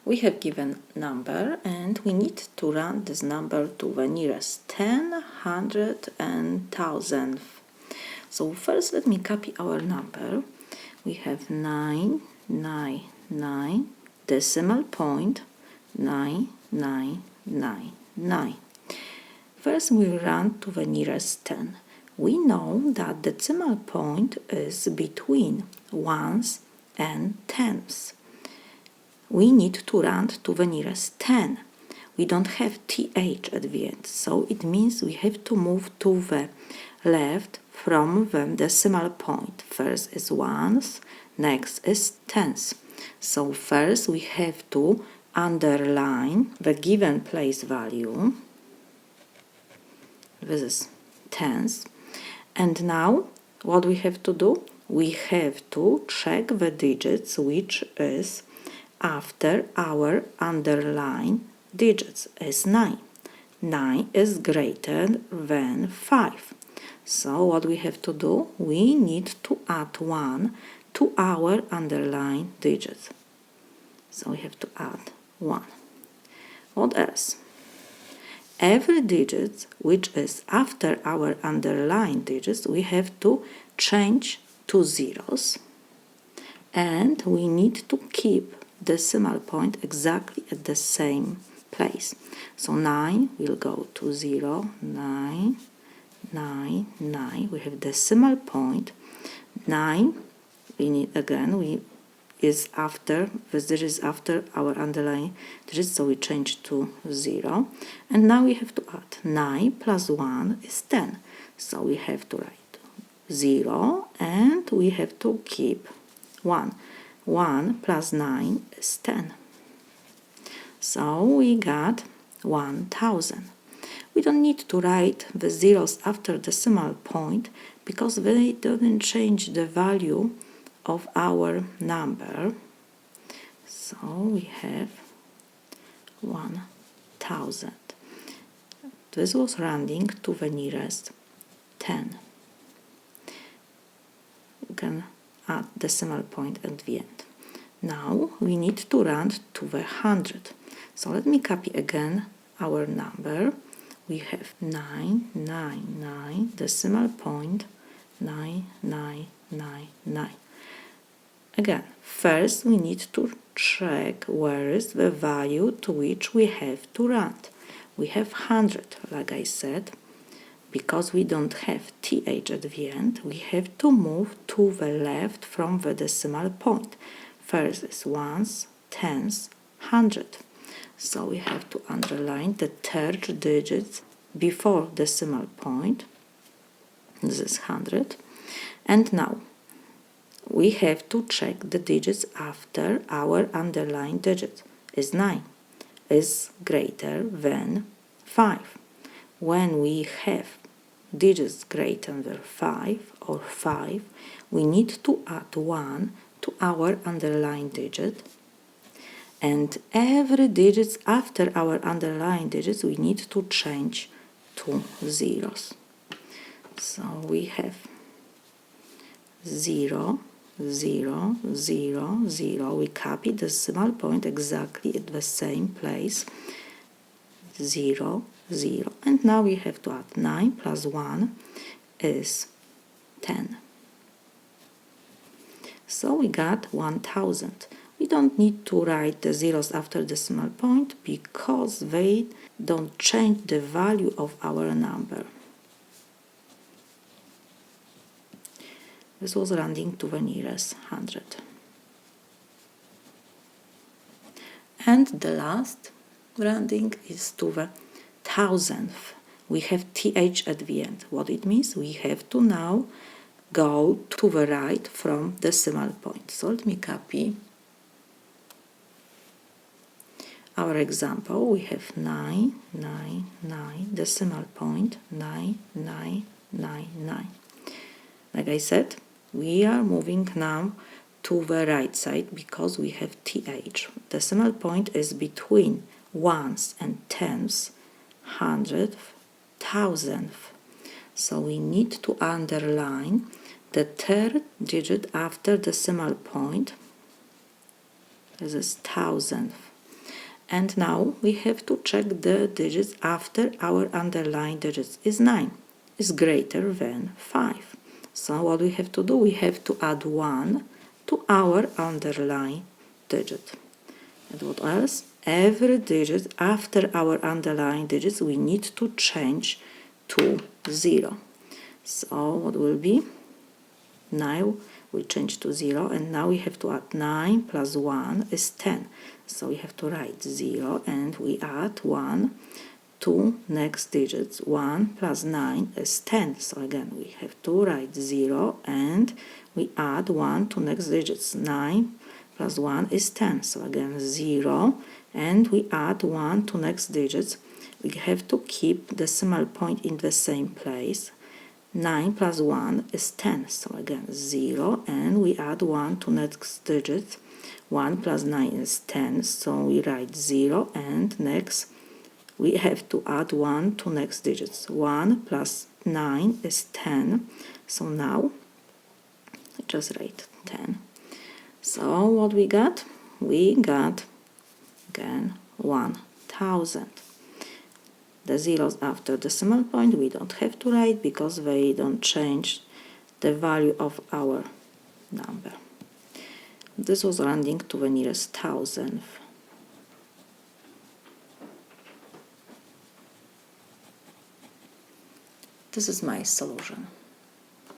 We have given number and we need to round this number to the nearest 10, 100 and thousandth. So first let me copy our number. We have 999, decimal point 9999. First we round to the nearest 10. We know that decimal point is between ones and tenths. We need to round to the nearest 10. We don't have th at the end, so it means we have to move to the left from the decimal point. First is ones, next is tenths. So first we have to underline the given place value. This is tenths. And now what we have to do? We have to check the digits which is after our underlined digits is 9. 9 is greater than 5. So what we have to do? We need to add 1 to our underlined digits. So we have to add 1. What else? Every digit which is after our underlined digits, we have to change to zeros. And we need to keep decimal point exactly at the same place. So 9 will go to 0, 9, 9, 9. We have decimal point 9. We need again this digit is after our underline digit, so we change to 0. And now we have to add 9 plus 1 is 10. So we have to write 0 and we have to keep 1. 1 plus 9 is 10. So we got 1000. We don't need to write the zeros after decimal point because they don't change the value of our number. So we have 1000. This was rounding to the nearest 10. You can add decimal point at the end. Now we need to round to the 100. So let me copy again our number. We have 999, decimal point 9999. Again, first we need to check where is the value to which we have to round. We have 100, like I said. Because we don't have th at the end, we have to move to the left from the decimal point. First is ones, tenths, 100. So we have to underline the third digit before decimal point. This is 100. And now we have to check the digits after our underlined digit. Is 9. Is greater than 5. When we have digits greater than 5 or 5, we need to add 1 to our underlined digit. And every digit after our underlined digits, we need to change to zeros. So we have 0, 0, 0, 0. We copy the decimal point exactly at the same place. 0, 0. And now we have to add 9 plus 1 is 10. So we got 1000. We don't need to write the zeros after decimal point because they don't change the value of our number. This was rounding to the nearest 100. And the last rounding is to the thousandth. We have th at the end. What it means? We have to now go to the right from decimal point. So let me copy our example. We have 999, decimal point 9999. Like I said, we are moving now to the right side because we have th. Decimal point is between ones and tenths, hundredth, thousandth. So we need to underline the third digit after decimal point. This is thousandth. And now we have to check the digits after our underlying digits is 9, is greater than 5. So what we have to do, we have to add 1 to our underlying digit. And what else? Every digit after our underlying digits we need to change to 0. So what will be? Now we change to 0, and now we have to add 9 plus 1 is 10. So we have to write 0 and we add 1 to next digits. 1 plus 9 is 10. So again we have to write 0 and we add 1 to next digits. 9 plus 1 is 10. So again 0 and we add 1 to next digits. We have to keep decimal point in the same place. 9 plus 1 is 10, so again 0, and we add 1 to next digit. 1 plus 9 is 10, so we write 0, and next we have to add 1 to next digits. 1 plus 9 is 10, so now just write 10. So what we got? We got again 1000. The zeros after decimal point we don't have to write because they don't change the value of our number. This was rounding to the nearest thousandth. This is my solution.